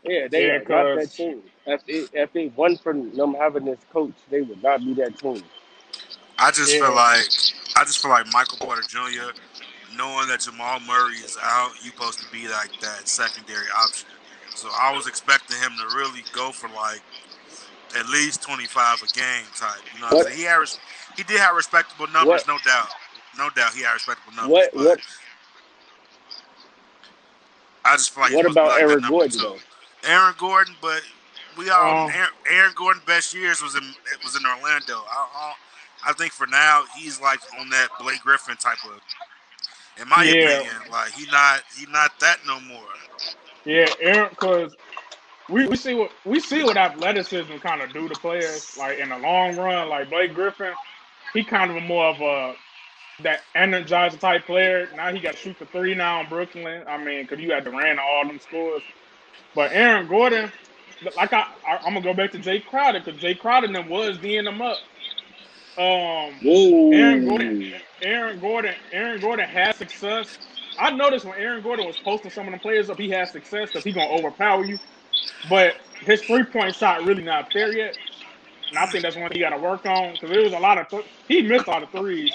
Yeah, they Yeah, are not that cause team. If it wasn't for them having this coach, they would not be that team. I just feel yeah, like Michael Porter Jr. knowing that Jamal Murray is out, you supposed to be like that secondary option. So I was expecting him to really go for like at least 25 a game type. You know what I'm What saying? He did have respectable what numbers, no doubt. No doubt he had respectable numbers, what but what I just feel like he's what supposed to be about like that Eric number Gordon two. though? Aaron Gordon, but we all um, Aaron Gordon's best years was in Orlando. I think for now he's like on that Blake Griffin type of, in my yeah, opinion, like he not that no more. yeah, Aaron, cause we see what athleticism kind of do to players. Like in the long run, like Blake Griffin, he kind of more of a that energizer type player. Now he got to shoot the three now in Brooklyn. I mean, because you had Durant and all them scores. But Aaron Gordon, like I'm gonna go back to Jay Crowder because Jay Crowder and them was D'ing them up. Um, Aaron Gordon, Whoa. Aaron Gordon has success. I noticed when Aaron Gordon was posting some of them players up, he had success because he gonna overpower you. But his 3-point shot really not there yet, and I think that's one thing he got to work on because there was a lot of he missed a lot of threes.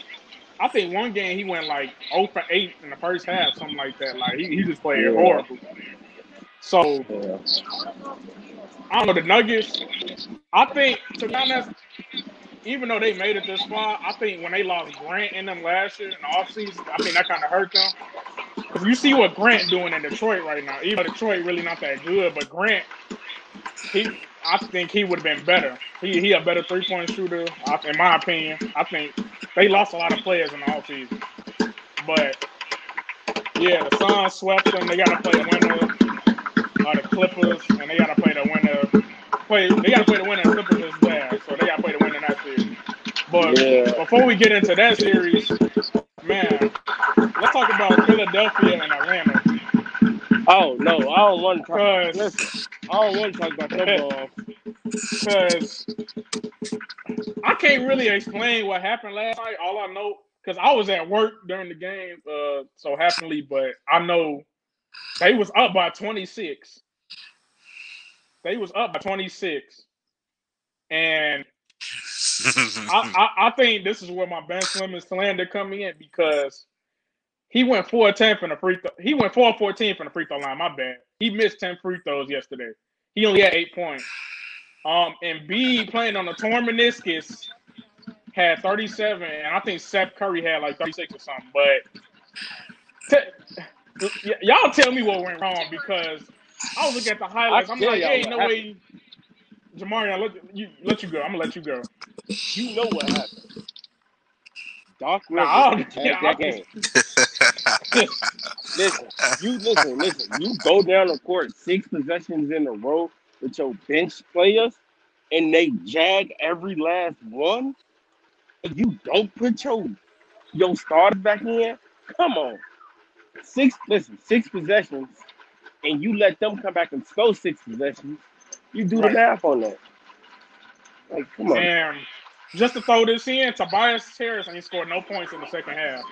I think one game he went like 0 for 8 in the first half, something like that. Like he just played Yeah. horrible. So Yeah. I don't know the Nuggets. I think to be honest, even though they made it this far, I think when they lost Grant in them last year in the offseason, I think that kind of hurt them. Because you see what Grant doing in Detroit right now. Even though Detroit really not that good, but Grant, I think he would have been better. He a better 3-point shooter, in my opinion. I think they lost a lot of players in the offseason. But yeah, the Suns swept them. They got to play the winner of the Clippers, and they got to play the winner. They got to play the winner of Clippers as Jazz. So they got to play the winner in that series. But Yeah. before we get into that series, man, let's talk about Philadelphia and Atlanta. Oh no, I don't want to talk. Listen, Cause, I don't want to talk about your ball. cause I can't really explain what happened last night. All I know, cause I was at work during the game, so happily, but I know they was up by 26. They was up by 26, and I think this is where my Ben Simmons slander come in because he went 4-10 from the free throw. He went 4-14 from the free throw line. My bad. He missed 10 free throws yesterday. He only had 8 points. And B playing on the torn meniscus had 37, and I think Seth Curry had like 36 or something. But y'all tell me what went wrong because I was looking at the I highlights. can I'm tell like, y'all ain't what no happened. way, Jamari. Let you go. I'm gonna let you go. You know what happened. Doc Nah, Rivers I don't, had that game. yeah, Listen. You go down the court 6 possessions in a row with your bench players, and they jag every last one. And you don't put your starter back in. Come on, 6 possessions, and you let them come back and score 6 possessions. You do the right. math on that. Like, come on. And just to throw this in, Tobias Harris ain't scored no points in the second half.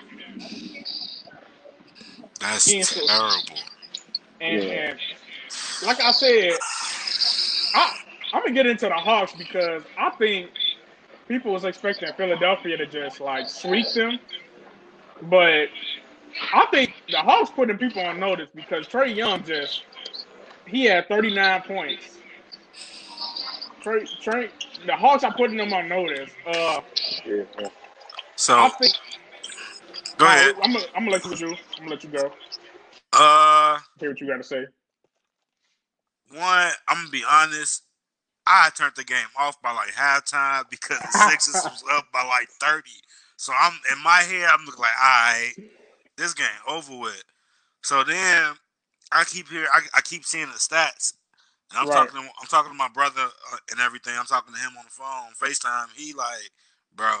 He ain't That's scored. terrible. Yeah. And like I said, I I'm gonna get into the Hawks because I think people was expecting Philadelphia to just like sweep them, but I think the Hawks putting people on notice because Trey Young just he had 39 points. Trey the Hawks are putting them on notice. Yeah. So I think go ahead. no, I'm gonna let you do. I'm gonna let you go. Uh, Hear what you got to say. one, I'm gonna be honest. I turned the game off by like halftime because the Sixers was up by like 30. So I'm in my head, I'm looking like, all right, this game over with. So then I keep seeing the stats, and Right. I'm talking to my brother and everything. I'm talking to him on the phone, Facetime. He like, bro,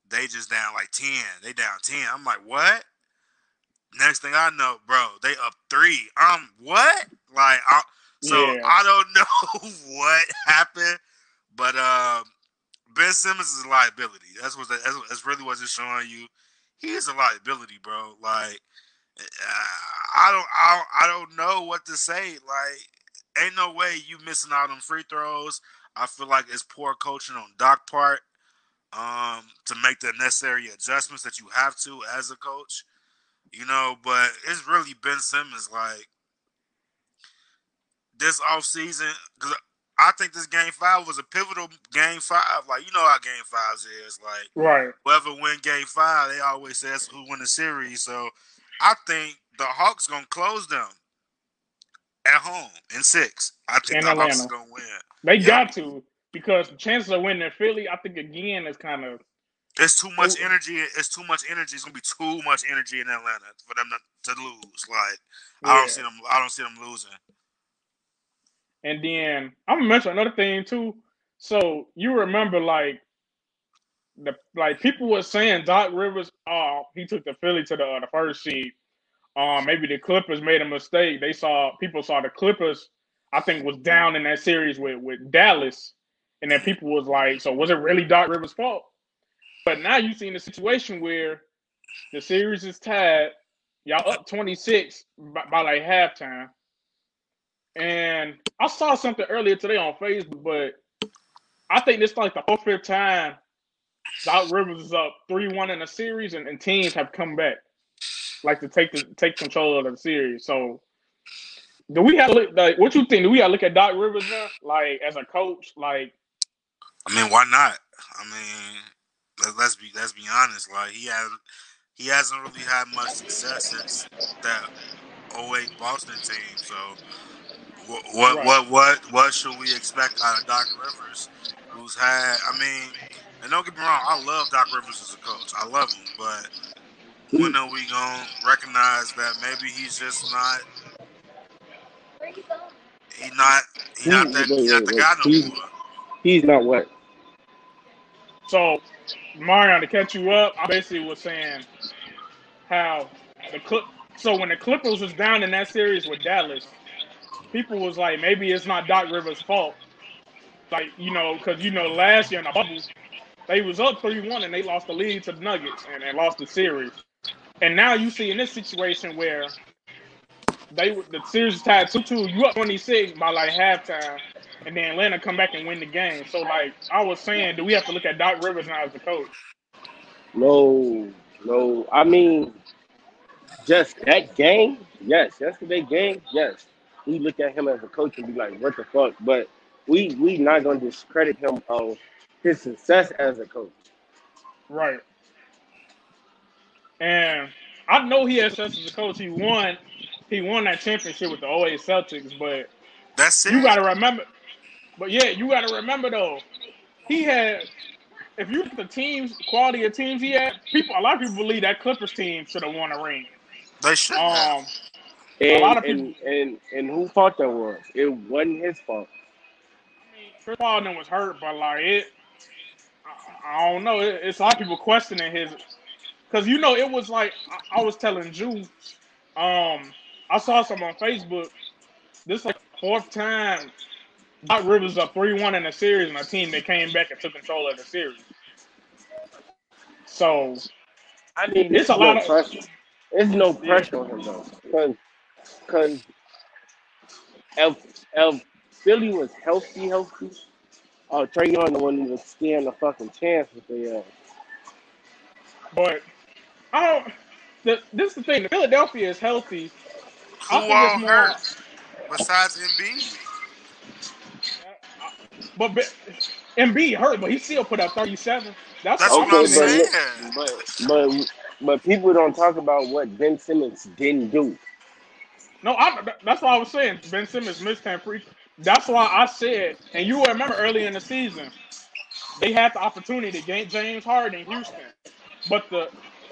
they just down like 10. They down 10. I'm like, what? Next thing I know, bro, they up 3. What? Like, so Yeah. I don't know what happened, but Ben Simmons is a liability. That's really what it's showing you. He is a liability, bro. Like, I don't know what to say. Like, ain't no way you missing out on free throws. I feel like it's poor coaching on Doc part to make the necessary adjustments that you have to as a coach. But it's really Ben Simmons. Like this offseason, because I think this game 5 was a pivotal game 5. Like, you know how game 5s is. Like, Right. whoever win game 5, they always say that's who win the series. So I think the Hawks going to close them at home in 6. I think In the Hawks is Atlanta. going to win. They Yep. got to, because the chances of winning in Philly, I think, again, is kind of. It's too much energy. It's too much energy. It's gonna be too much energy in Atlanta for them to lose. Like I don't Yeah. see them. I don't see them losing. And then I'm gonna mention another thing too. So you remember, people were saying Doc Rivers, he took the Philly to the first seed. Maybe the Clippers made a mistake. People saw the Clippers, I think, was down in that series with Dallas, and then people was like, so was it really Doc Rivers' fault? But now you've seen the situation where the series is tied, y'all up 26 by like halftime, and I saw something earlier today on Facebook, but I think this is like the 4th, 5th time Doc Rivers is up 3-1 in a series, and teams have come back like to take control of the series. So do we have to look, like, what you think? Do we have to look at Doc Rivers now, like as a coach? Like, I mean, why not? I mean, let's be honest. Like he hasn't really had much success since that '08 Boston team. So right? what should we expect out of Doc Rivers, who's had? I mean, and don't get me wrong, I love Doc Rivers as a coach. I love him, but when are we gonna recognize that maybe he's just not? He not he Who? not that he not Wait, the wait. guy no more. He's not what? So Marion, to catch you up, I basically was saying how the Clip. So when the Clippers was down in that series with Dallas, people was like, maybe it's not Doc Rivers' fault. Like, because last year in the bubble, they was up 3-1 and they lost the lead to the Nuggets and lost the series. And now you see in this situation where the series is tied 2-2, you up 26 by like halftime, and then Atlanta come back and win the game. So like I was saying, do we have to look at Doc Rivers now as the coach? No, no. I mean, just that game. Yes, yesterday game. Yes, we look at him as a coach and be like, "What the fuck?" But we not gonna discredit him of his success as a coach. Right. And I know he has success as a coach. He won that championship with the '08 Celtics, but That's you it. gotta remember you gotta remember though, he had, if you look at the teams, quality of teams he had, a lot of people believe that Clippers team should have won a ring. They should have. Um, a And lot of people. and and who fault that was? It wasn't his fault. I mean, Chris Paul then was hurt, but like I don't know. It's a lot of people questioning his, because it was like I was telling Jew. I saw some on Facebook. This is like the 4th time Doc Rivers up 3-1 in a series, and a team that came back and took control of the series. So I mean, it's a there's no lot of pressure. There's no yeah. pressure on him though, because if Philly was healthy, Trey Young wouldn't even stand a fucking chance with the. But I don't. This is the thing. The Philadelphia is healthy. Who I think it's all more. hurt besides Embiid? But Embiid hurt, but he still put up 37. That's what That's what I'm Okay, I'm sitting there. saying. but people don't talk about what Ben Simmons didn't do. No, that's what I was saying. Ben Simmons missed 10 free. That's why I said, and you remember early in the season, they had the opportunity to get James Harden in Houston, but the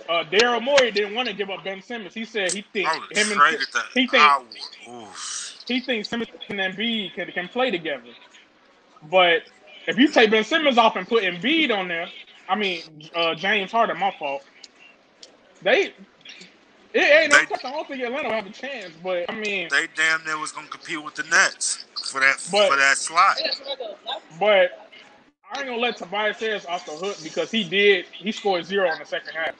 Daryl Morey didn't want to give up Ben Simmons. He said I would have traded that. he think I would. Oof. he thinks Simmons and Embiid can play together. But if you take Ben Simmons off and put Embiid on there, I mean James Harden, my fault. It ain't no They question. I don't think Atlanta will have a chance, but I mean, they damn near was gonna compete with the Nets for that but slot. but I ain't gonna let Tobias Harris off the hook, because he scored 0 in the second half.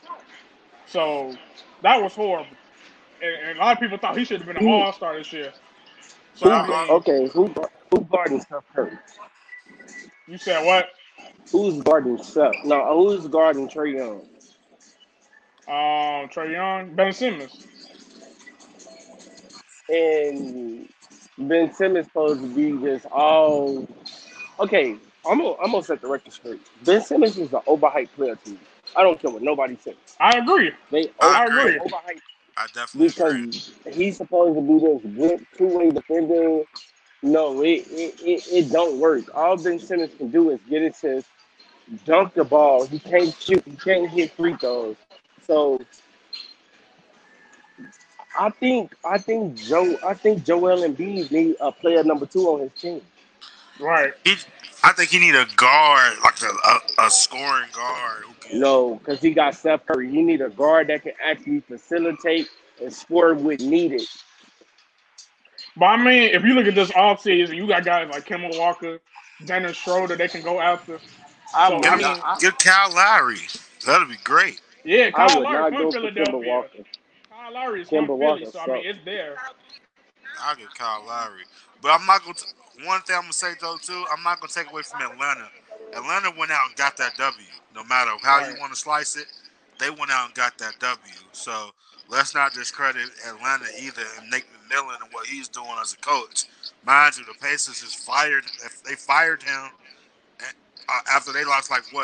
So that was horrible. And a lot of people thought he should have been an He all-star this year. So I mean, Who guarding Steph Curry? you said what? Who's guarding Steph? No, who's guarding Trey Young? Trey Young, Ben Simmons. And Ben Simmons supposed to be just all okay. I'm gonna set the record straight. Ben Simmons is an overhyped player to me. I don't care what nobody says. I agree. I I agree. They agree. overhyped I definitely agree. because he's supposed to be this good two-way defender. No, it don't work. All Ben Simmons can do is get assists, dunk the ball. He can't shoot. He can't hit free throws. So I think Joel Embiid need a player number two on his team. Right. He, I think he need a guard, like a scoring guard who can. No, because he got Steph Curry. He need a guard that can actually facilitate and score with needed. But I mean, if you look at this offseason, you got guys like Kemba Walker, Dennis Schroeder, they can go after. I So would I Get, not. mean, I, get Kyle Lowry. That'd be great. yeah, I Kyle would Lowry not from go for Kimber Philadelphia. Walker. Kyle Lowry is from Kimber Philly, Walker so I mean, sucks. it's there. I'll get Kyle Lowry. But I'm not going to. One thing I'm going to say, though, too, I'm not going to take away from Atlanta. Atlanta went out and got that W. No matter how you Right. want to slice it, they went out and got that W. So let's not discredit Atlanta either and Nate McMillan and what he's doing as a coach. Mind you, the Pacers just fired. They fired him after they lost like 4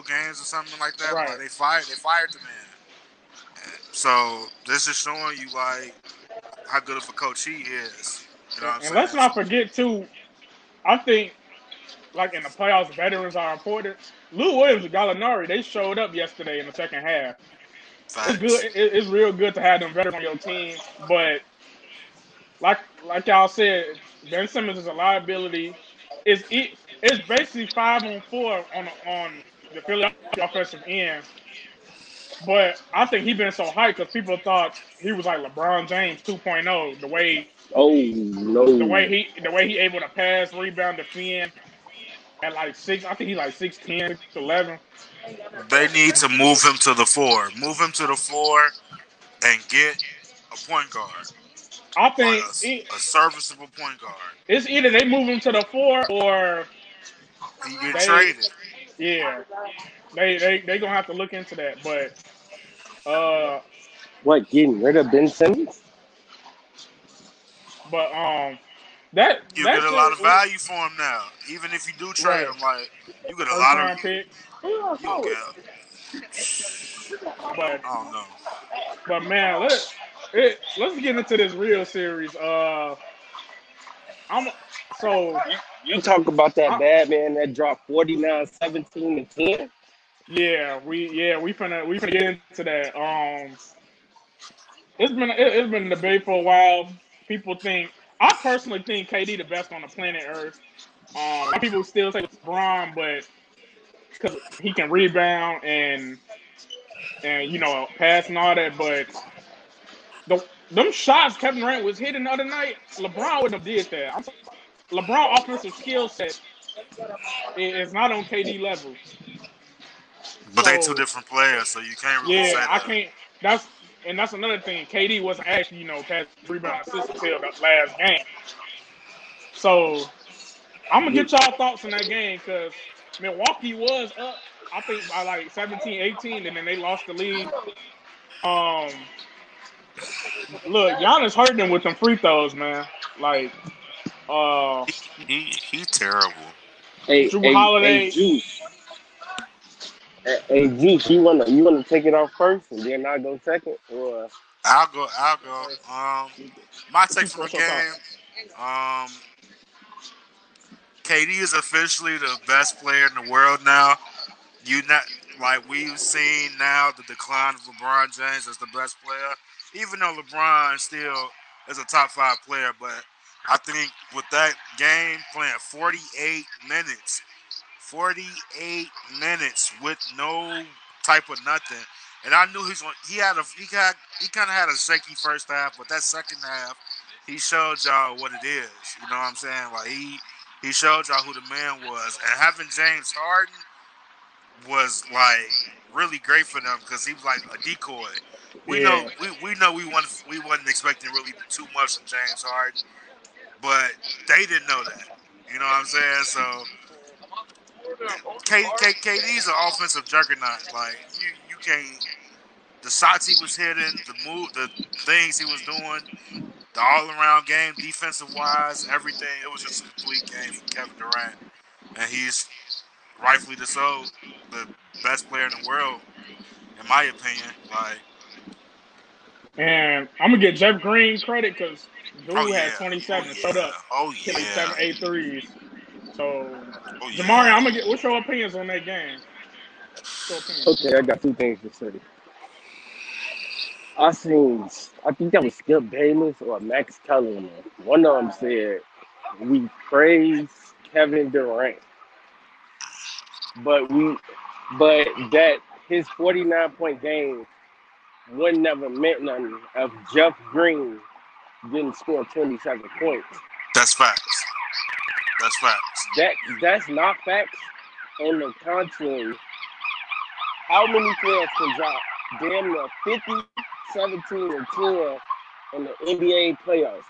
games or something like that. Like Right. they fired the man. So this is showing you like how good of a coach he is. You know what I'm And let's saying? not forget too. I think like in the playoffs, veterans are important. Lou Williams and Gallinari, they showed up yesterday in the second half. It's good. Facts. It's real good to have them veterans on your team. But like y'all said, Ben Simmons is a liability. It's basically 5-on-4 on the Philadelphia offensive end. But I think he been so hyped because people thought he was like LeBron James 2.0. Oh no. The way he able to pass, rebound, defend at like six. I think he like 6'10", 6'11". They need to move him to the four. Move him to the four and get a point guard, I like think a serviceable point guard. it's either they move him to the four or He get they traded. yeah they gonna have to look into that. But uh What, getting rid of Ben Simmons? but that You get that a lot shit of value for him now. Even if you do trade right him, like you get a first lot of round pick. you will get. But I don't know. man, let's get into this real series. I'm so You talk about that I, bad man that dropped 49, 17, and 10. we finna get into that. It's been a debate for a while. People think I personally think KD the best on the planet Earth. People still say LeBron, but because he can rebound and pass and all that. But them shots Kevin Durant was hitting the other night, LeBron wouldn't have did that. LeBron offensive skill set is not on KD level. But they two So different players, so you can't really say yeah, I that. can't. That's another thing. KD wasn't actually pass rebound assist until the last game. So I'm gonna You, get y'all thoughts on that game because Milwaukee was up, I think, by like 17, 18, and then they lost the lead. Um, Look, Giannis hurting them with them free throws, man. Like, uh, He's terrible. Drew Holiday, Juice. Hey, Juice, you wanna take it off first and then I go second, or I'll go. I'll go. My what take you from the first your game. thoughts? KD is officially the best player in the world now. You not like we've seen now the decline of LeBron James as the best player, even though LeBron still is a top 5 player. But I think with that game playing 48 minutes with no type of nothing, and I knew he kind of had a shaky first half, but that second half he showed y'all what it is. You know what I'm saying? Like he showed y'all who the man was, and having James Harden was like really great for them because he was like a decoy. We know Yeah, we wasn't expecting really too much from James Harden, but they didn't know that. You know what I'm saying? So KD's an offensive juggernaut. Like you can't. The shots he was hitting, the things he was doing, the all around game, defensive wise, everything. It was just a complete game from Kevin Durant, and he's rightfully so the best player in the world, in my opinion. Like, And I'm gonna get Jeff Green credit because oh dude had yeah, oh 27 straight up, yeah, oh hit like yeah, 7, 8 threes. So, oh Jamari, yeah. I'm gonna get. What's your opinions on that game? What's your opinion? Okay, I got two things to say. I think that was Skip Bayless or Max Kellerman. One of them said, we praise Kevin Durant, but that his 49-point game would never meant nothing if Jeff Green didn't score 27 points. That's facts. That's facts. That's not facts. On the contrary, how many players can drop damn near 50, 17, and 10 in the NBA playoffs?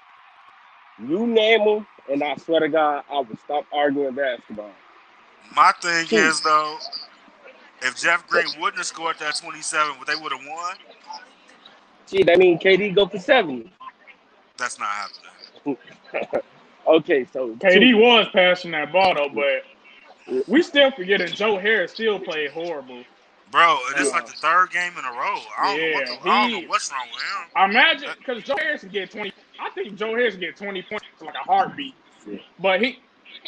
You name them, and I swear to God, I would stop arguing basketball. My thing Two, is though, if Jeff Green wouldn't have scored that 27, they would have won. gee, that means KD go for 70. That's not happening, Okay, so two. KD was passing that ball though, but we still forgetting Joe Harris still played horrible. bro. This is like Yeah. the third game in a row. Yeah, I don't know what's wrong with him. I imagine because Joe Harris can get 20. I think Joe Harris can get 20 points like a heartbeat. But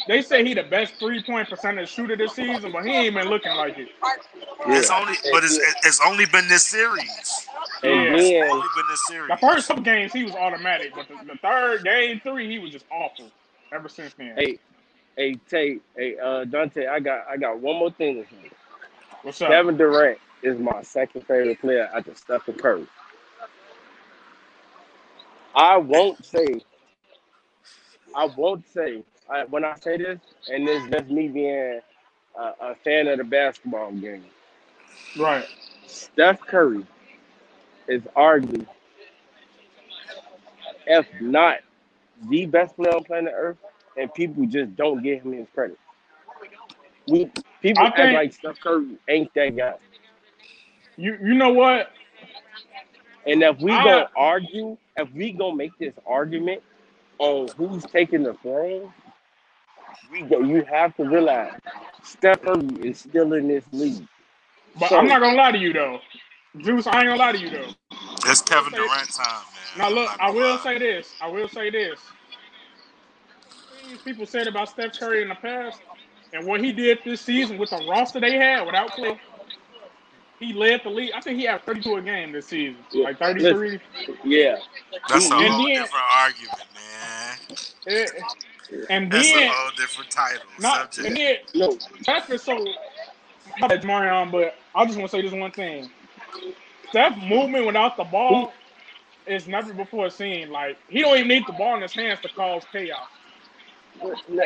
they say he the best 3-point percentage shooter this season, but he ain't been looking like it. Yeah. It's only been this series. And Yeah, It's then, only been this the first series. couple games he was automatic, but the third game 3 he was just awful. Ever since then, hey, Dante, I got one more thing to say. what's up? Kevin Durant is my second favorite player after Stephen Curry. I won't say, when I say this, and this just me being a fan of the basketball game. Right. Steph Curry is arguably, if not the best player on planet Earth, and people just don't give him his credit. We People I act think like Steph Curry ain't that guy. you know what And I if we gonna make this argument on who's taking the throne, you have to realize Steph Curry is still in this league. but I'm So not gonna lie to you though, Juice. I ain't gonna lie to you though. It's I will Kevin say Durant time, man. now. I'm Look, not I gonna will lie. say this. I will say this. Things people said about Steph Curry in the past and what he did this season with the roster they had without Clay, he led the league. I think he had 32 a game this season, yeah, like listen, 33. yeah, That's a And whole then, different argument, man. eh, and That's a then, whole different title not, subject. and then, no, Steph is so. My bad, Marion, but I just want to say this one thing. Steph movement without the who? ball is never before seen. Like he don't even need the ball in his hands to cause chaos.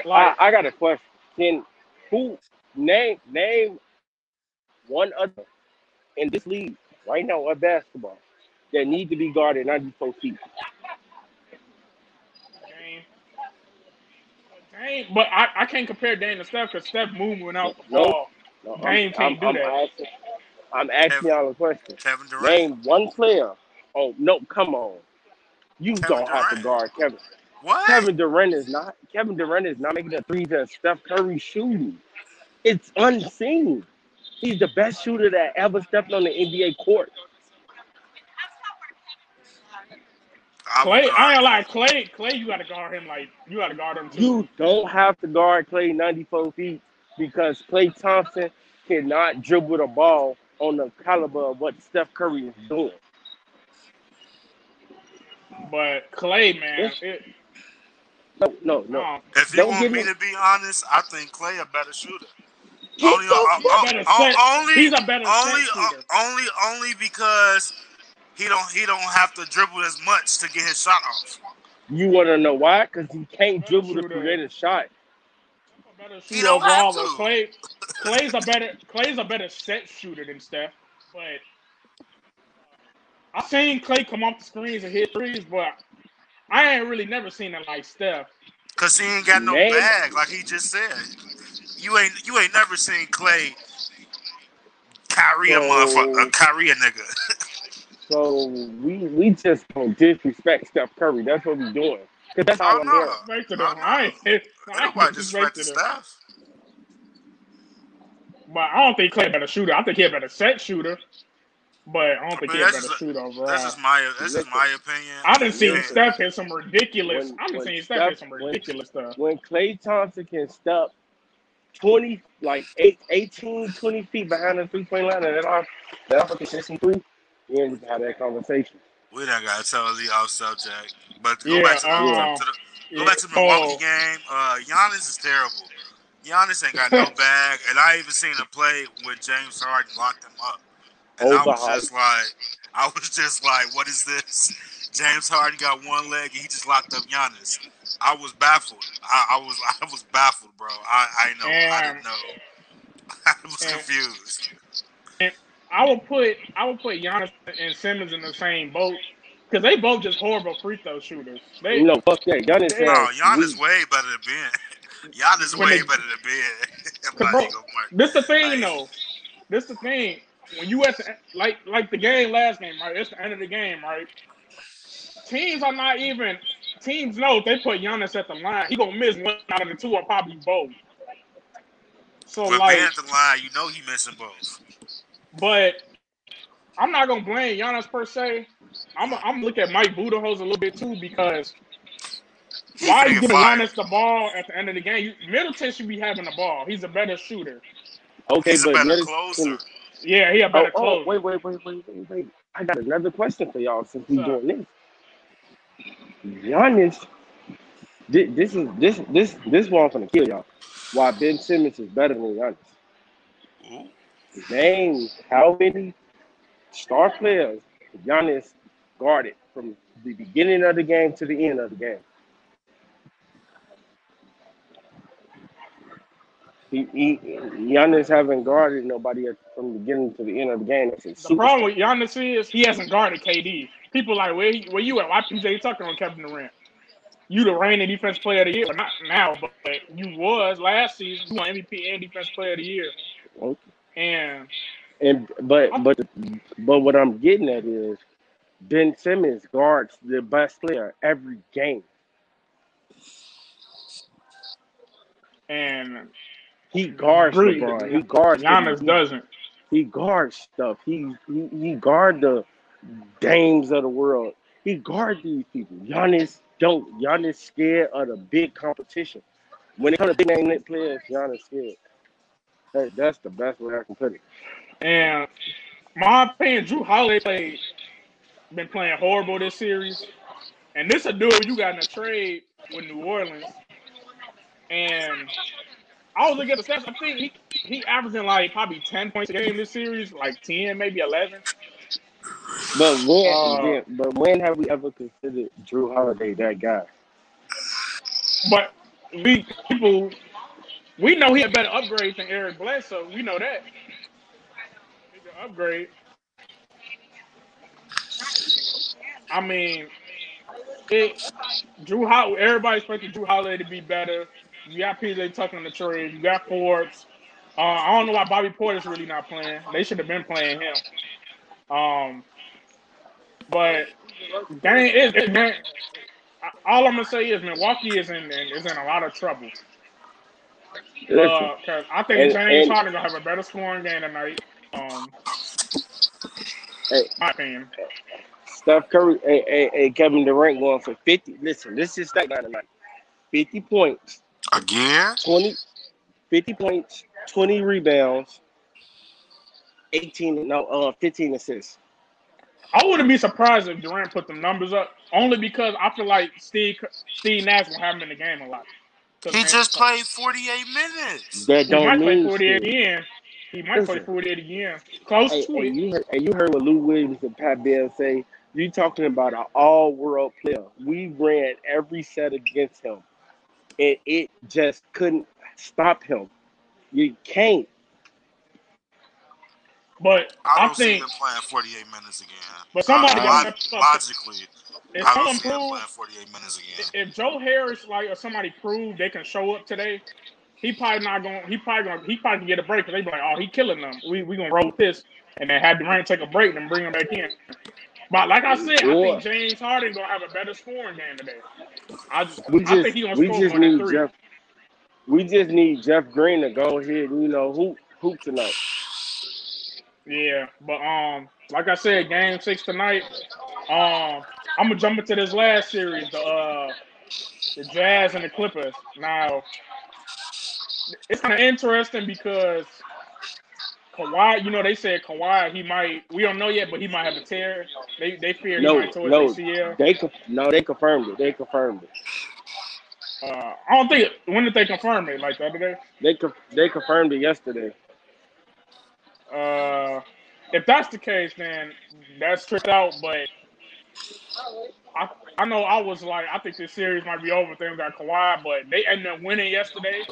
Like I got a question. Can who name one other in this league right now of basketball that need to be guarded 94 feet? Dame, but I can't compare Dame to Steph because Steph moving without the No, ball. no. Dame can't do that. I'm asking Kevin, y'all a question. Kevin Durant. Name one player. Oh no, come on. You Kevin don't have to Durant. guard Kevin. What? Kevin Durant is not making the threes that Steph Curry shooting. It's unseen. He's the best shooter that ever stepped on the NBA court. I would Clay, I guard ain't Clay. like Clay. Clay, you got to guard him like you got to guard him too. You don't have to guard Clay 94 feet because Clay Thompson cannot dribble the ball on the caliber of what Steph Curry is doing. But Clay, man, It's, no, no, no. um, If you Don't want give me me. to be honest, I think Clay a better shooter. Get the he's a fuck. better set. Only, He's a better set shooter. only because he don't have to dribble as much to get his shot off. You want to know why? Because he can't Better dribble to shooter. create a shot. A better He shooter don't have overall, but to. Clay's a better set shooter than Steph. But I've seen Clay come off the screens and hit threes, but I ain't really never seen it like Steph. Cause he ain't got no Name bag, like he just said. You ain't never seen Clay Kyrie a motherfucker, so Kyrie a nigga. so we just gonna disrespect Steph Curry. That's what we doing. Cause that's Oh all I'm no, hearing. Disrespected oh him. no, ain't I ain't nobody disrespecting disrespected him. Steph. But I don't think Clay a better shooter. I think he a better set shooter. But I don't I think mean, he a better shooter overall. that's just Listen, my opinion. I done You seen ain't. listen. Steph hit some ridiculous. I done When seen Steph Steph hit some ridiculous stuff. when Klay Thompson can step 20 like 18, 20 feet behind the 3 point line and that off a consistent three, we ain't even have that conversation. We done got totally off subject. But to go back Yeah. to the Yeah. go Yeah. back to the Milwaukee Oh. game. Giannis is terrible. Giannis ain't got no bag, and I even seen him play when James Harden locked him up, and Overhyped. I was just like, what is this? James Harden got one leg and he just locked up Giannis. I was baffled. I was baffled, bro. I and didn't know. I was and confused. and I would put Giannis and Simmons in the same boat because they both just horrible free throw shooters. No, fuck that. Giannis No, They has Giannis we way better than Ben. Giannis when way they better than Ben. I'm cause not bro, even gonna work. this the thing Like, though. This the thing. When you at the like the game last game, right? It's the end of the game, right? Teams are not even teams know if they put Giannis at the line, he gonna miss one out of the two or probably both. So with Ben like, at the line, you know he missing both. but I'm not gonna blame Giannis per se. I'm look at Mike Budenholzer a little bit too because He why are finna you get giving fired. Giannis the ball at the end of the game? Middleton should be having the ball. He's a better shooter. okay, He's a but better notice closer. Yeah, he a better wait, closer. wait. I got another question for y'all since we So doing this. Giannis, this one gonna kill y'all. Why Ben Simmons is better than Giannis? Ooh. Name how many star players Giannis guarded from the beginning of the game to the end of the game. Giannis haven't guarded nobody from the beginning to the end of the game. That's a the problem superstar. with Giannis is he hasn't guarded KD. People like where you at? Why PJ Tucker on Kevin Durant? You the reigning defense player of the year, but not now, but you was last season. You won MVP and defense player of the year. Okay. And And I, but what I'm getting at is Ben Simmons guards the best player every game. and He guards LeBron. He guards Giannis KD. doesn't. He guards stuff. He guard the Dames of the world. He guard these people. Giannis don't. Giannis scared of the big competition. When it comes to big name net players, Giannis scared. That's the best way I can put it. And my opinion, Drew Holiday been playing horrible this series. And this a dude you got in a trade with New Orleans. And I was looking at the stats. I think he averaging like probably 10 points a game this series, like 10, maybe 11. But Uh, when have we ever considered Drew Holiday that guy? but we know he a better upgrade than Eric Bledsoe. We know that he can upgrade. I mean, it everybody expected Drew Holiday to be better. You got PJ Tucker in the trade. You got Forbes. I don't know why Bobby Porter's really not playing. They should have been playing him. Um, but game. All I'm gonna say is Milwaukee is in a lot of trouble. Listen, Because I think James and Harden gonna have a better scoring game tonight. Um, hey, my opinion. Steph Curry, Kevin Durant going for 50. Listen, this is stat line tonight. 50 points, Again? 20, 50 points, 20 rebounds, 15 assists. I wouldn't be surprised if Durant put the numbers up, only because I feel like Steve Nash will have him in the game a lot. He Because just played 48 minutes. That he don't might play mean 48 shit. again. He might play Listen, 48 again. Close to it. you heard what Lou Williams and Pat Beal say. You talking about an all-world player. We ran every set against him, and it just couldn't stop him. You can't. But I I don't see think, him playing 48 minutes again. but somebody got to step up. Logically. if I don't someone see him prove playing 48 minutes again. if Joe Harris like or somebody prove they can show up today, he probably not going. He probably can get a break because they be like, oh, he killing them. We gonna roll with this, and then have Durant take a break and bring him back in. But like I said, I think Or James Harden gonna have a better scoring game today. we I just think he gonna we score just more than need 3. Jeff Green to go ahead and hoop tonight. Yeah, but like I said, Game 6 tonight. I'm gonna jump into this last series, the Jazz and the Clippers. Now it's kind of interesting because Kawhi, they said Kawhi, he might. We don't know yet, but he might have a tear. They fear he No, might tore his no, ACL. they confirmed it. They confirmed it. I don't think. When did they confirm it? Like the other day. They confirmed it yesterday. Uh, if that's the case, then that's tricked out. But I I know I was like, I think this series might be over if they don't got Kawhi, but they ended up winning yesterday.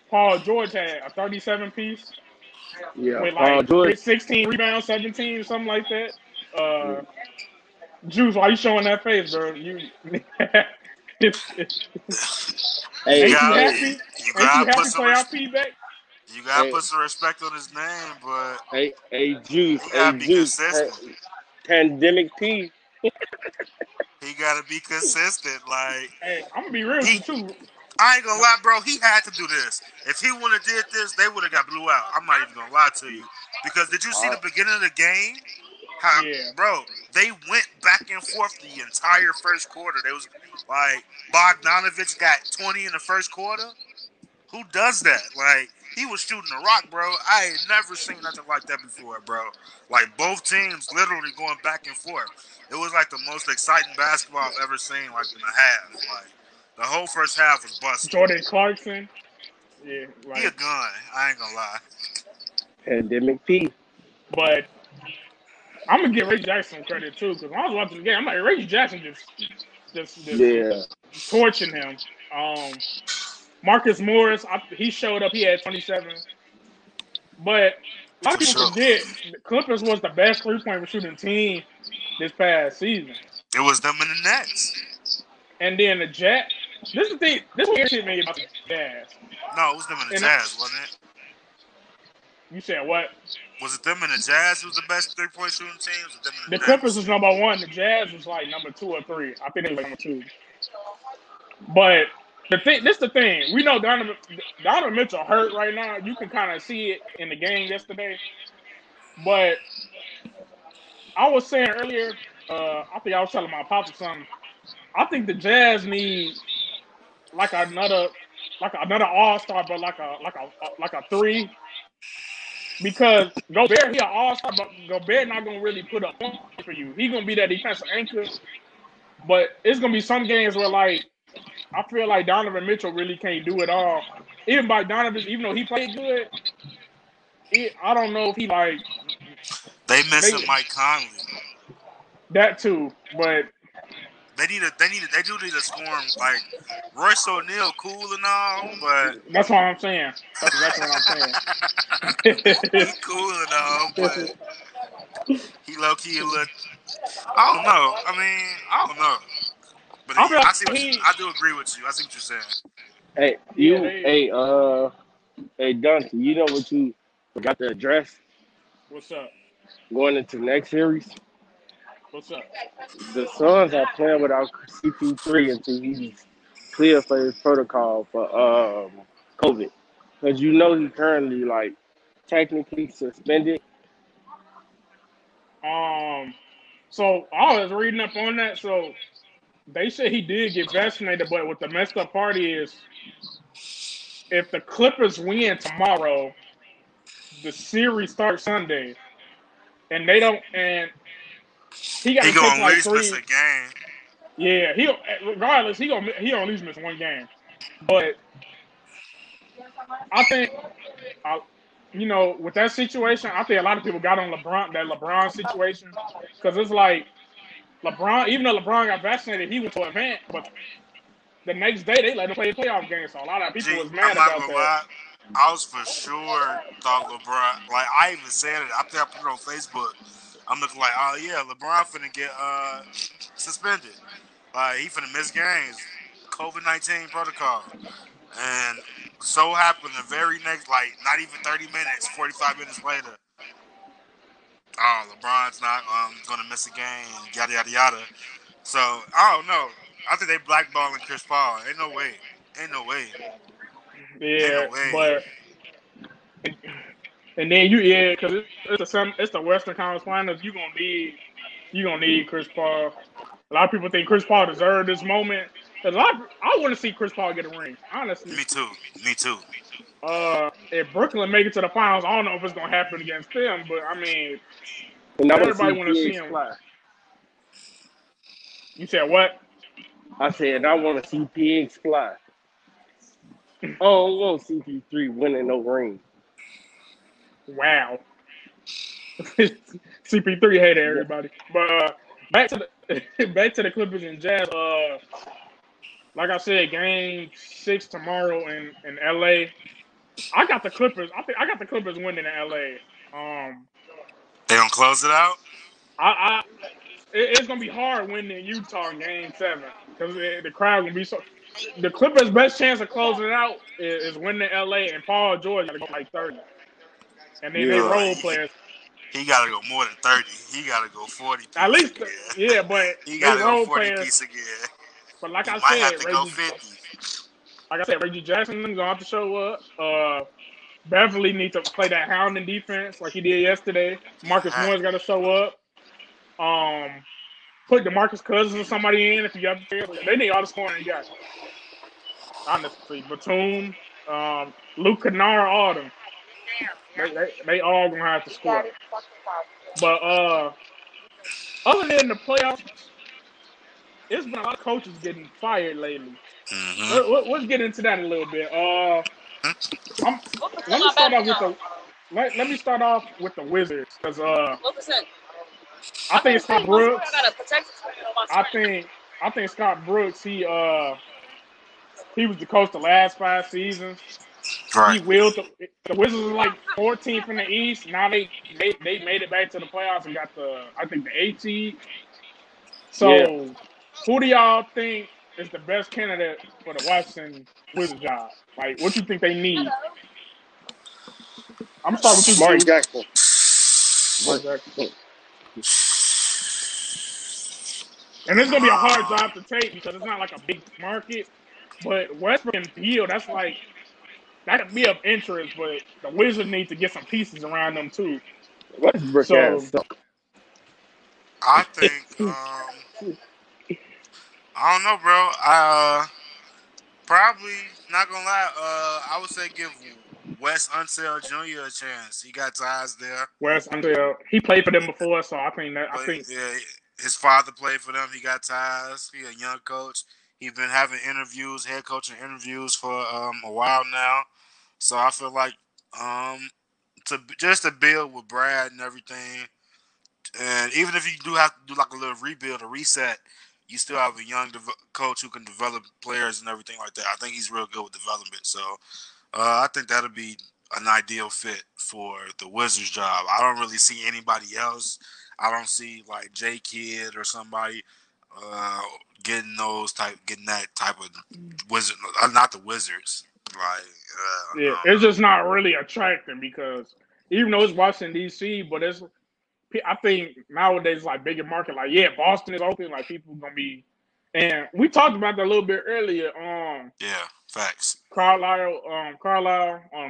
Paul George had a 37 piece Yeah, with Paul like George. 16 rebounds, 17, something like that. Uh, Juice, why you showing that face, bro? You You Hey, ain't you got hey, happy? you Ain't you gotta put happy some playoff feedback? you gotta hey, put some respect on his name, but Juice. he Hey, gotta be Juice. consistent. Pandemic P. He gotta be consistent. Like Hey, I'm gonna be real with he you too. I ain't gonna lie, bro. He had to do this. If he would have did this, they would have got blew out. I'm not even gonna lie to you. Because did you see Uh, the beginning of the game? How, Yeah, bro? They went back and forth the entire first quarter. They was like Bogdanovich got 20 in the first quarter. Who does that? Like he was shooting the rock, bro. I ain't never seen nothing like that before, bro. Like both teams literally going back and forth. It was like the most exciting basketball I've ever seen. Like in a half, like the whole first half was busting. Jordan Clarkson. Yeah, He a like, gun. I ain't gonna lie. Pandemic P. but I'm gonna give Reggie Jackson some credit too because when I was watching the game, I'm like Reggie Jackson just Yeah. torching him. Um, Marcus Morris, he showed up. He had 27, but a lot of For people sure. forget the Clippers was the best 3-point shooting team this past season, It was them in the Nets. and then the Jet. This is the thing. This what irritated me about the Jazz. No, it was them in the And Jazz, wasn't it? you said what? Was it them in the Jazz who was the best 3-point shooting team? Was it them in The the Clippers Nets? was number 1. The Jazz was like number 2 or 3. I think they was like number 2. But this the thing. We know Donovan Mitchell hurt right now. You can kind of see it in the game yesterday. But I was saying earlier, I think I was telling my pops or something. I think the Jazz need like another All Star, but like a 3 because Gobert he an All Star, but Gobert not gonna really put up points for you. He gonna be that defensive anchor, but it's gonna be some games where like I feel like Donovan Mitchell really can't do it all. Even by Donovan, even though he played good, I don't know if he like They missing they Mike Conley. that too. But They do need a scoring like Royce O'Neal, cool and all, but that's what I'm saying. That's exactly what I'm saying. he cool and all, but he low key a little. I don't know. I mean, I don't know. But I feel I like see what you. I do agree with you. I see what you're saying. Hey, yeah, they hey, Dante. You know what you forgot to address what's up? going into next series? What's up? The Suns are playing without CP3 until he's clear for his protocol for COVID, because you know he currently like technically suspended. Um, so I was reading up on that. So they said he did get vaccinated, but what the messed up part is, if the Clippers win tomorrow, the series starts Sunday, and they don't, and he got He to take gonna at like least miss a 3. game. Yeah, he regardless he gonna at least miss 1 game. But I think, I, with that situation, I think a lot of people got on LeBron situation because it's like LeBron, even though LeBron got vaccinated, he went to an event, but the next day they let him play a playoff game. So a lot of people G, was I'm mad not about gonna that. lie. I was for sure thought LeBron. Like I even said it. I think I put it on Facebook. I'm looking like, oh yeah, LeBron finna get suspended. Like he finna miss games. COVID-19 protocol. And so happened the very next, like not even 30 minutes, 45 minutes later, oh LeBron's not gonna miss a game. Yada yada yada. So I don't know. I think they blackballing Chris Paul. Ain't no way. Ain't no way. Ain't Yeah, no way. but and then because it's the Western Conference Finals. You gonna need Chris Paul. A lot of people think Chris Paul deserved this moment. I want to see Chris Paul get a ring, honestly. Me too. Me too. If Brooklyn make it to the finals, I don't know if it's gonna happen against them, but I mean, And I want to everybody see want to see PX him. fly. You said what? I said I want to see PX fly. Oh, I want CP3 winning no ring. Wow. CP3 hated everybody, but back to the back to the Clippers and Jazz. Like I said, Game 6 tomorrow in LA. I got the Clippers. I got the Clippers winning in LA. They gonna close it out. I it's gonna be hard winning in Utah in Game 7 because the crowd gonna be so. The Clippers' best chance of closing it out is winning in LA, and Paul George got to go like 30, and then they Yeah. role players He gotta go more than 30. He gotta go 40 at piece least again. yeah, but He they gotta go role 40 players. piece again. But like He I might have said, to go 50. Reggie Jackson gonna have to show up. Beverly needs to play that hounding defense like he did yesterday. Marcus Hey, Morris got to show up. Put DeMarcus Cousins or somebody in if you got there. They need all the scoring you got. Honestly, Batum, Luke Kennard, all them. They all gonna have to score. But other than the playoffs, it's been a lot of coaches getting fired lately. mm-hmm. Let's get into that a little bit. I'm, let me start off with the let me start off with the Wizards because I think Scott Brooks. I think Scott Brooks. He was the coach the last 5 seasons. He Right. willed the Wizards are like 14th in the East. Now they made it back to the playoffs and got I think the 8th seed. Yeah. So who do y'all think is the best candidate for the Washington Wizards job? Like what you think they need? I'm gonna start with you, Mark Juice. Jackson. Mark Jackson. And it's gonna be a hard job to take because it's not like a big market. But Westbrook and Beal, that could be of interest, but the Wizards need to get some pieces around them too. Westbrook ass So suck. I think I don't know, bro. Probably not gonna lie. I would say give Wes Unseld Jr. a chance. He got ties there. Wes until he played for them before, so I But think yeah, his father played for them. He got ties. He a young coach. He's been having interviews, head coaching interviews for a while now. So I feel like um, to build with Brad and everything, and even if you do have to do like a little rebuild or reset, you still have a young coach who can develop players and everything like that. I think he's real good with development. So I think that'll be an ideal fit for the Wizards job. I don't really see anybody else. I don't see like J Kidd or somebody uh, getting that type of Wizard. Not the Wizards. Like yeah, no, it's just not really attracting because even though it's Washington D.C., but I think nowadays like bigger market, like yeah, Boston is open, like people gonna be, and we talked about that a little bit earlier. yeah, facts. Carlisle,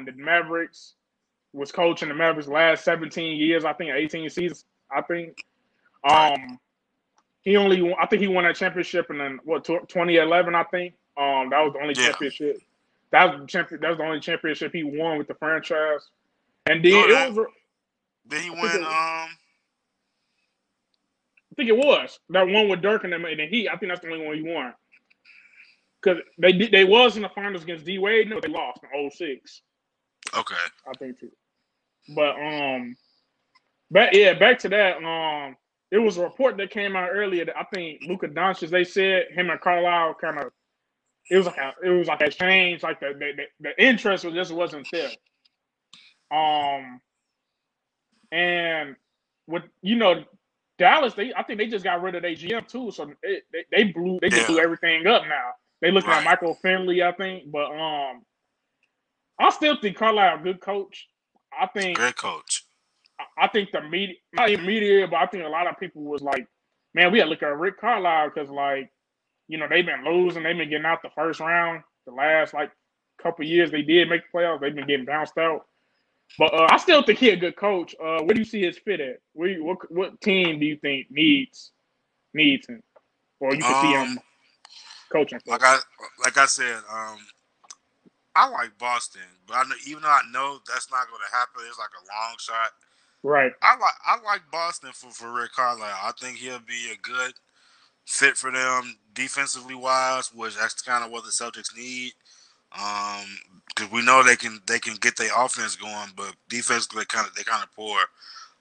the Mavericks was coaching the Mavericks last 17 years, I think 18 seasons, I think. Right. I think he won that championship in 2011, I think. That was the only Yeah. championship. That was the only championship he won with the franchise. And then No, it that was, did he I think win? it was that one with Dirk and them and the Heat. I think that's the only one he won because they was in the finals against D Wade. No, they lost in '06. Okay. I think too. But back to that. It was a report that came out earlier that I think Luka Doncic. They said him and Carlisle kind of. It was like a change. Like the interest just wasn't there. And Dallas, I think they just got rid of their GM too, so they just blew Yeah, everything up now. They looking at right. Michael Finley, I think, but I still think Carlisle a good coach. I He's a think great coach. I think the media, not even media, but I think a lot of people was like, man, we had to look at Rick Carlisle because like they've been losing, they've been getting out the first round. The last like couple years they did make the playoffs, they've been getting bounced out. But I still think he's a good coach. Where do you see his fit at? What team do you think needs him, or you can see Um, him coaching for? like I said, I like Boston, but even though I know that's not going to happen, it's like a long shot. Right. I like Boston for Rick Carlisle. I think he'll be a good fit for them defensively wise, which that's kind of what the Celtics need. Because we know they can get their offense going, but defensively they kind of poor.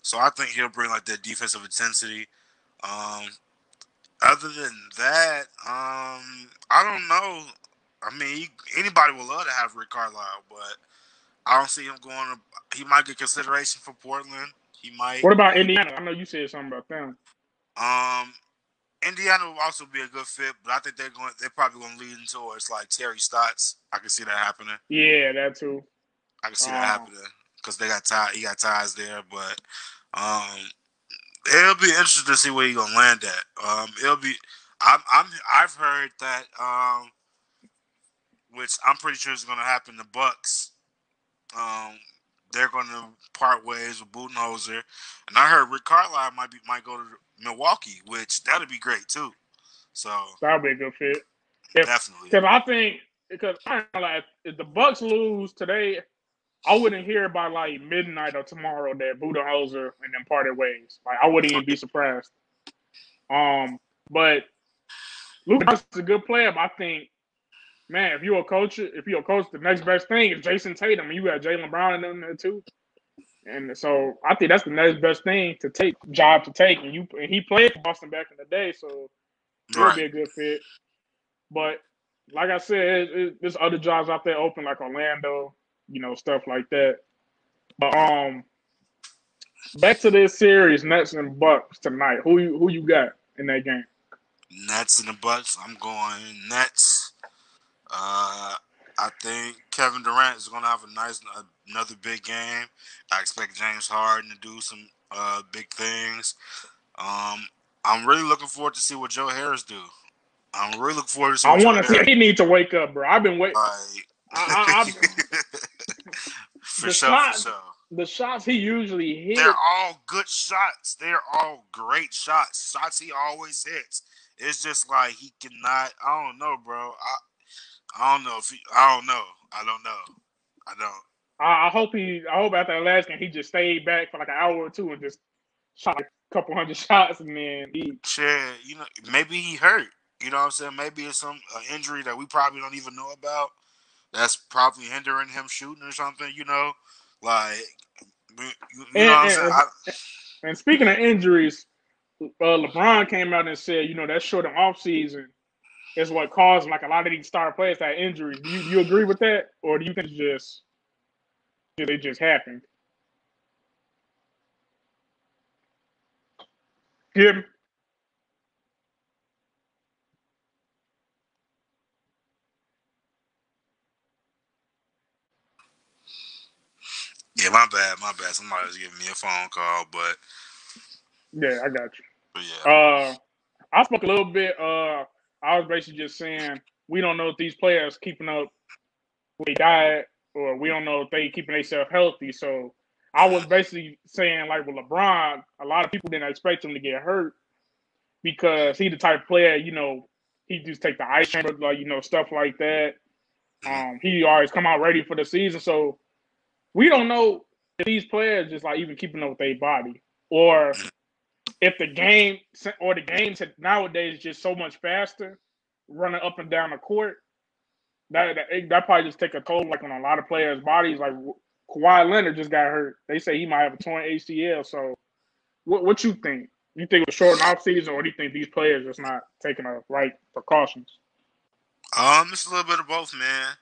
So I think he'll bring like that defensive intensity. Um, Other than that, I don't know. I mean, anybody would love to have Rick Carlisle, but I don't see him going to. He might get consideration for Portland. He might. What about Indiana? I know you said something about them. Um, Indiana will also be a good fit, but I think They're probably going to lean towards like Terry Stotts. I can see that happening. Yeah, that too. I can see that happening because they got ties. He got ties there, but um, it'll be interesting to see where he's gonna land at. It'll be. I've heard that which I'm pretty sure is gonna happen. The Bucks, um, they're gonna part ways with Budenholzer, and I heard Rick Carlisle might go to Milwaukee, which that'd be great too. So That'll be a good fit. definitely, Because I think like if the Bucks lose today, I wouldn't hear by like midnight or tomorrow that Budenholzer and them parted ways. Like I wouldn't even be surprised. But Luka is a good player. But I think, man, if you're a coach, the next best thing is Jason Tatum, and you got Jaylen Brown in there too. And so I think that's the next best thing to take, and he played for Boston back in the day, so he'll right. be a good fit. But like I said, there's other jobs out there open like Orlando, stuff like that. But back to this series, Nets and Bucks tonight. Who you got in that game? Nets and the Bucks. I'm going Nets. I think Kevin Durant is going to have another big game. I expect James Harden to do some big things. I'm really looking forward to see what Joe Harris do. I'm really looking forward to see I what Joe want to see. Harris He needs to wake up, bro. I've been waiting. I for the sure, for shots, sure. the shots he usually They're hit. all good shots. They're all great shots. Shots he always hits. It's just like he cannot. I don't know, bro. I don't know if he. I don't know. I don't know. I don't. I hope after the last game he just stayed back for like an hour or two and just shot like a couple hundred shots and then he. Shit, maybe he hurt. You know what I'm saying? Maybe it's some injury that we probably don't even know about. That's probably hindering him shooting or something. Like you know what I'm saying? And, and speaking of injuries, LeBron came out and said, that short and off season is what caused like a lot of these star players to have injuries. Do you agree with that, or do you think it just happened? Him. Yeah, my bad, my bad. Somebody was giving me a phone call, Yeah, I got but you. yeah. I spoke a little bit. I was basically just saying we don't know if these players keeping up with their diet, or we don't know if they keeping themselves healthy. So I was basically saying, like with LeBron, a lot of people didn't expect him to get hurt because he the type of player, he just take the ice chamber, like stuff like that. He always come out ready for the season. So we don't know if these players just like even keeping up with their body, or if the games nowadays just so much faster, running up and down the court, that probably just take a toll like on a lot of players' bodies. Like Kawhi Leonard just got hurt. They say he might have a torn ACL. So what you think? You think it was short off season, or do you think these players just not taking the right precautions? It's a little bit of both, man.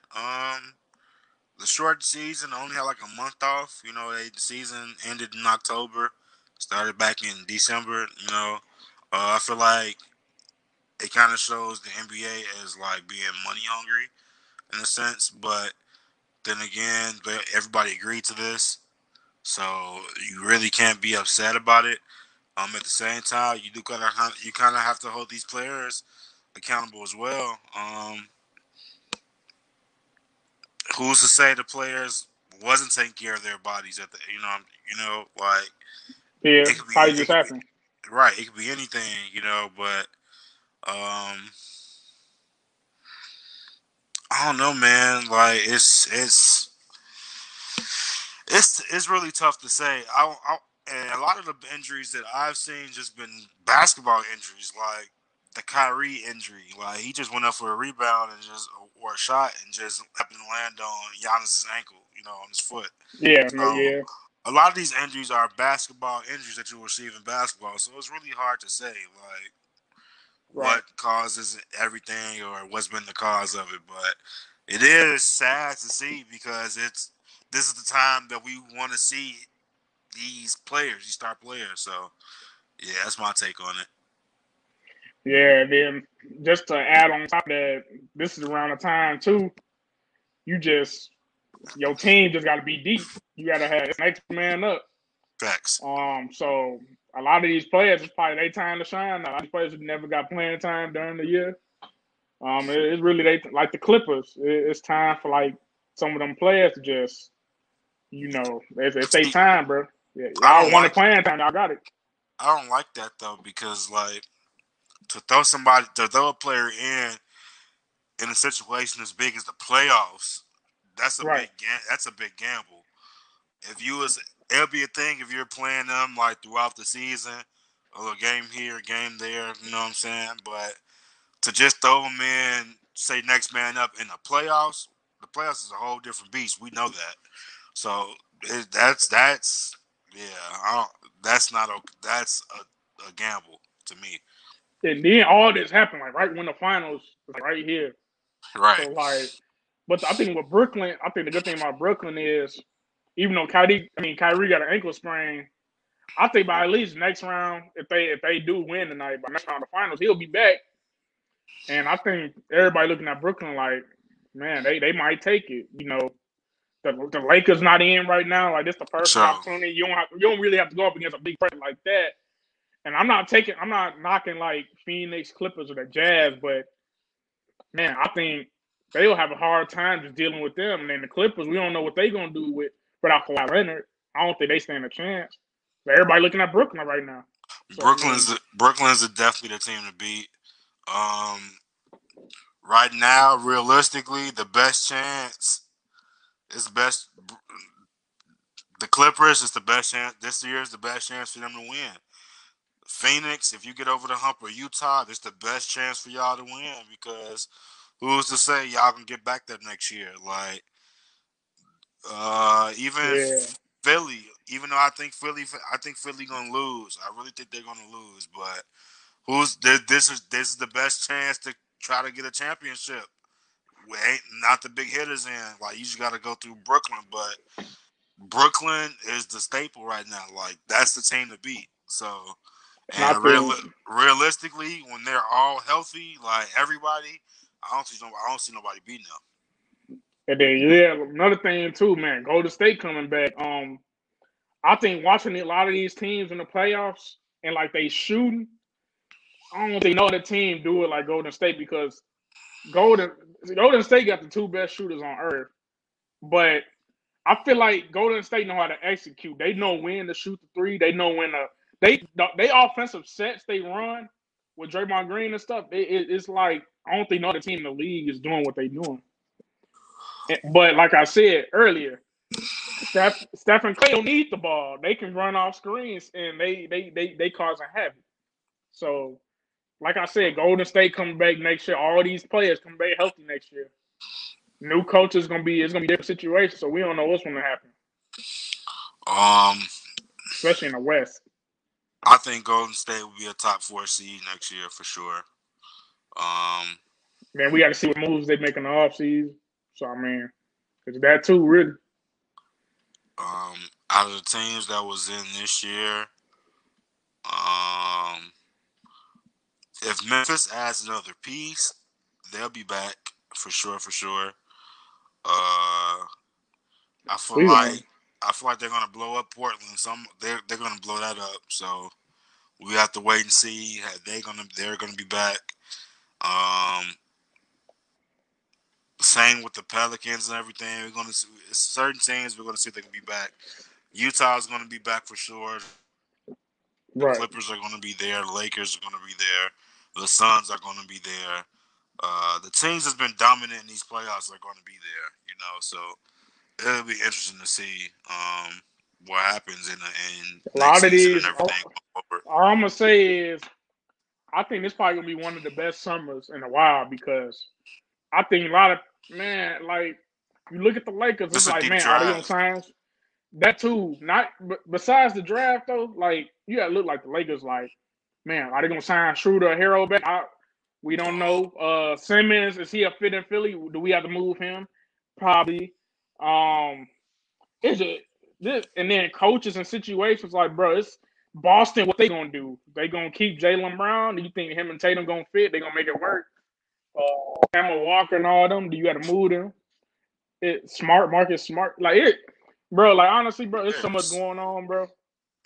The short season only had like a month off. The season ended in October, Started back in December. I feel like it kind of shows the NBA as like being money hungry in a sense, but then again, everybody agreed to this, so you really can't be upset about it. At the same time, you kind of have to hold these players accountable as well. Who's to say the players wasn't taking care of their bodies at the like Yeah, it could be probably it just could be happened. right, it could be anything, but um I don't know, man. Like it's really tough to say. And a lot of the injuries that I've seen just been basketball injuries, like the Kyrie injury. Like he just went up for a rebound and or a shot and just happened to land on Giannis's ankle, on his foot. Yeah, So yeah, a lot of these injuries are basketball injuries that you receive in basketball. So it's really hard to say like right. what causes everything or what's been the cause of it. But it is sad to see because this is the time that we want to see these players, these star players. So yeah, that's my take on it. Yeah, then just to add on top of that, this is around the time too. You just your team just got to be deep. You got to have it's next man up. Facts. So a lot of these players, it's probably their time to shine. A lot of these players who never got playing time during the year. It's really they like the Clippers. It's time for like some of them players to just, it's their See, time, bro. Yeah, I y'all don't want to like playing time, y'all got it. I don't like that though because like to throw a player in a situation as big as the playoffs, Right. that's a big gamble. If you was It'll be a thing if you're playing them like throughout the season, a little game here, game there. You know what I'm saying? But to just throw them in, say next man up in the playoffs is a whole different beast. We know that. So that's yeah. That's not okay. That's a gamble to me. And then all this happened like right when the finals was like, right here. Right. So like, but I think with Brooklyn, I think the good thing about Brooklyn is even though Kyrie got an ankle sprain, I think by at least next round, if they do win tonight, by next round of the finals, he'll be back. And I think everybody looking at Brooklyn like, man, they might take it. The Lakers not in right now. Like this the perfect So opportunity. You don't really have to go up against a big player like that. And I'm not knocking like Phoenix Clippers or the Jazz, but man, I think they'll have a hard time just dealing with them. And then the Clippers, we don't know what they're gonna do without Kawhi Leonard. I don't think they stand a chance. So everybody looking at Brooklyn right now. So I mean, Brooklyn's definitely the team to beat. Um, right now, realistically, the best chance is best. The Clippers is the best chance. This year is the best chance for them to win. Phoenix, if you get over the hump, or Utah, this the best chance for y'all to win because who's to say y'all can get back that next year? Like, even yeah, Philly, even though I think Philly gonna lose. I really think they're gonna lose. But this is the best chance to try to get a championship. We ain't not the big hitters in. Like you just got to go through Brooklyn, but Brooklyn is the staple right now. Like that's the team to beat. So and I and think realistically, when they're all healthy, like everybody, I don't see nobody beating them. and then yeah, another thing too, man, Golden State coming back. I think watching a lot of these teams in the playoffs and like they shooting, I don't think no other team do it like Golden State because Golden Golden State got the two best shooters on earth. But I feel like Golden State know how to execute. They know when to shoot the three. They know when to they offensive sets they run with Draymond Green and stuff. It's like I don't think no other team in the league is doing what they doing. But like I said earlier, Steph and Clay don't need the ball. They can run off screens and they causing havoc. So like I said, Golden State coming back next year. All these players come back healthy next year. New coach is gonna be it's gonna be a different situation. So we don't know what's gonna happen, Um, especially in the West. I think Golden State will be a top 4 seed next year for sure. Um, Then we got to see what moves they make in the offseason. So I mean, it's that too, really. out of the teams that was in this year, if Memphis adds another piece, they'll be back for sure. For sure. I feel We gonna like they're gonna blow up Portland. They're gonna blow that up. So we have to wait and see. They're gonna be back. Um, Same with the Pelicans and everything. We're gonna see certain teams. We're gonna see if they can be back. Utah's gonna be back for sure. The right. Clippers are gonna be there. The Lakers are gonna be there. The Suns are gonna be there. The teams that's been dominant in these playoffs are going to be there, so it'll be interesting to see what happens in A next lot of season and these, everything. all I'm gonna say is, I think this probably gonna be one of the best summers in a while because I think a lot of man, like you look at the Lakers, it's It's a like, deep man, are they gonna draft. sign that too? Not besides the draft though, like you gotta look like the Lakers, like, man, are they gonna sign Schroeder or Hero back? We don't know. Simmons, is he a fit in Philly? Do we have to move him? Probably. Um, it's just this, and then coaches and situations like, bro, it's Boston. What they gonna do? They gonna keep Jaylen Brown? Do you think him and Tatum gonna fit? They gonna make it work? Kemba Walker and all them. Do you got to move them? Marcus Smart, like it, bro. Like honestly, bro, there's so much Players. going on, bro.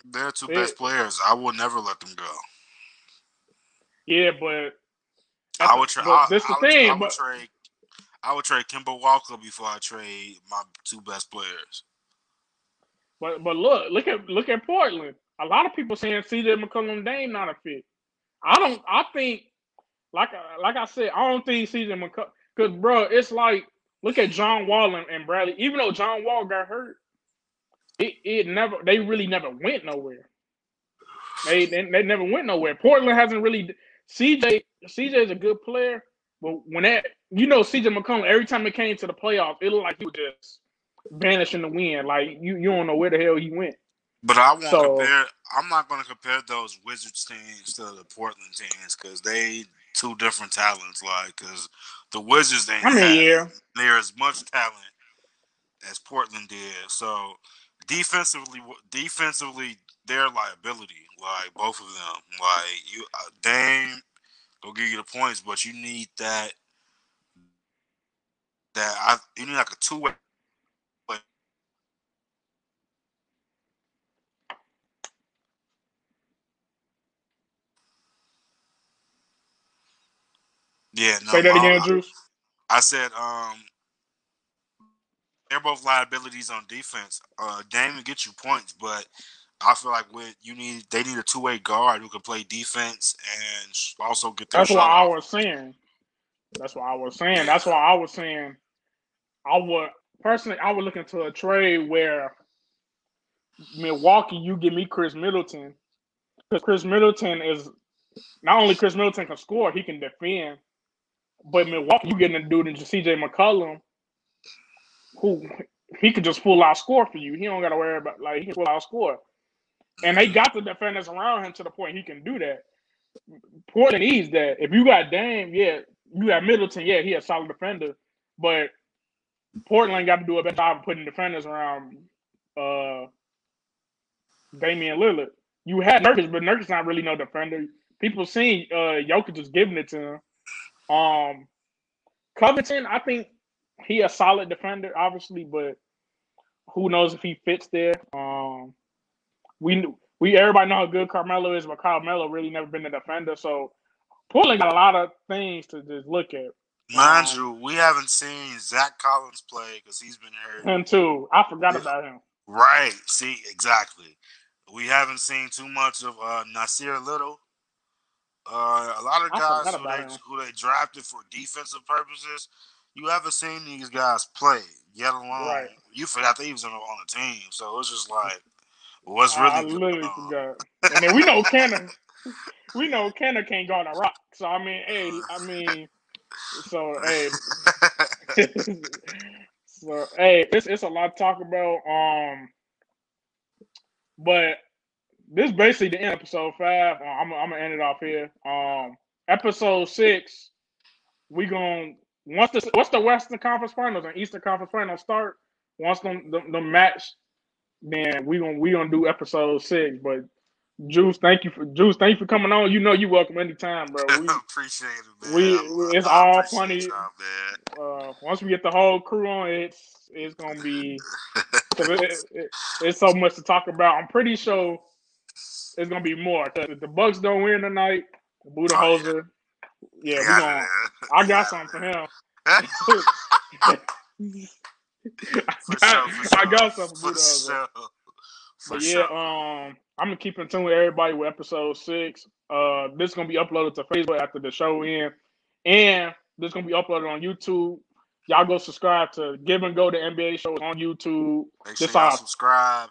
They're two best It, players. I will never let them go. yeah, but I would tra- but this the I thing, would trade Kemba Walker before I trade my two best players. but look at Portland. A lot of people saying CJ McCollum Dame not a fit. I don't. I think like I said, I don't think CJ McCollum because bro, it's like look at John Wall and Bradley. Even though John Wall got hurt, it never they really never went nowhere. They never went nowhere. Portland hasn't really. CJ is a good player, but when that CJ McCollum every time it came to the playoffs, it looked like he would just vanish in the wind. Like you don't know where the hell he went. But I won't So compare. I'm not going to compare those Wizards teams to the Portland teams because they two different talents. Like, because the Wizards didn't I mean, have yeah, near as much talent as Portland did. So defensively, their liability. Like both of them. Like Dame will give you the points, but you need you need like a two-way. Yeah, no, say that again, Juice. I said they're both liabilities on defense. Dame will get you points, but I feel like they need a two-way guard who can play defense and also get their That's what shot I off. was saying. That's what I was saying. Yeah, That's why I was saying I would personally I would look into a trade where Milwaukee, you give me Chris Middleton because Chris Middleton is not only Chris Middleton can score, he can defend. But Milwaukee, you getting a dude into CJ McCollum who he could just full out score for you. He don't got to worry about he can full out score. And they got the defenders around him to the point he can do that. Portland needs that. If you got Dame, yeah, you got Middleton, yeah, he a solid defender. But Portland got to do a better job of putting defenders around uh, Damian Lillard. You had Nurkic, but Nurkic's not really no defender. People seen Jokic just giving it to him. Covington, I think he a solid defender, obviously, but who knows if he fits there. We everybody know how good Carmelo is, but Carmelo really never been a defender. So Portland got a lot of things to just look at. mind you, we haven't seen Zach Collins play because he's been hurt. Him too. I forgot We, about him. right? See, exactly. We haven't seen too much of Nasir Little. A lot of I guys forgot about him. who they drafted for defensive purposes, you haven't seen these guys play. Yet alone, Right. you forgot they was on the team. So it's just like, what's I really going literally on? forgot. And then we know Kenner. We know Kenner can't guard a rock. So I mean, so hey, so hey, it's a lot to talk about. But this is basically the end of episode 5. I'm gonna end it off here. Episode 6, we gonna once the Western Conference Finals and Eastern Conference Finals start, once the match, then we gonna do episode 6. But Juice, thank you for coming on. You know you welcome anytime, bro. Appreciate it, man. It's I all appreciate funny. y'all, man. Once we get the whole crew on, it's gonna be because it's so much to talk about. I'm pretty sure it's gonna be more because if the Bucks don't win tonight, Oh yeah, Budenholzer, yeah, he we out of gonna. there. I He got out something for of him. there. For sure, for I sure, got something for for Budenholzer. sure, But for yeah, sure. I'm gonna keep in tune with everybody with episode 6. This is gonna be uploaded to Facebook after the show end, and this is gonna be uploaded on YouTube. Y'all go subscribe to Give and Go the NBA show on YouTube. Make sure This y'all our subscribe.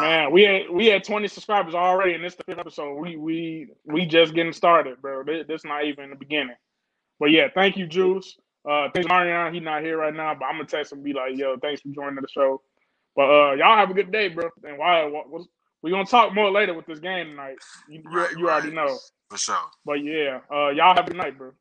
man. We had 20 subscribers already, and this the 5th episode. We just getting started, bro. This not even the beginning. But yeah, thank you, Juice. Thanks Marion. He's not here right now, but I'm gonna text him and be like, yo, thanks for joining the show. But y'all have a good day, bro. And we gonna talk more later with this game tonight. You Right, you already right, know. for sure. But yeah, y'all have a good night, bro.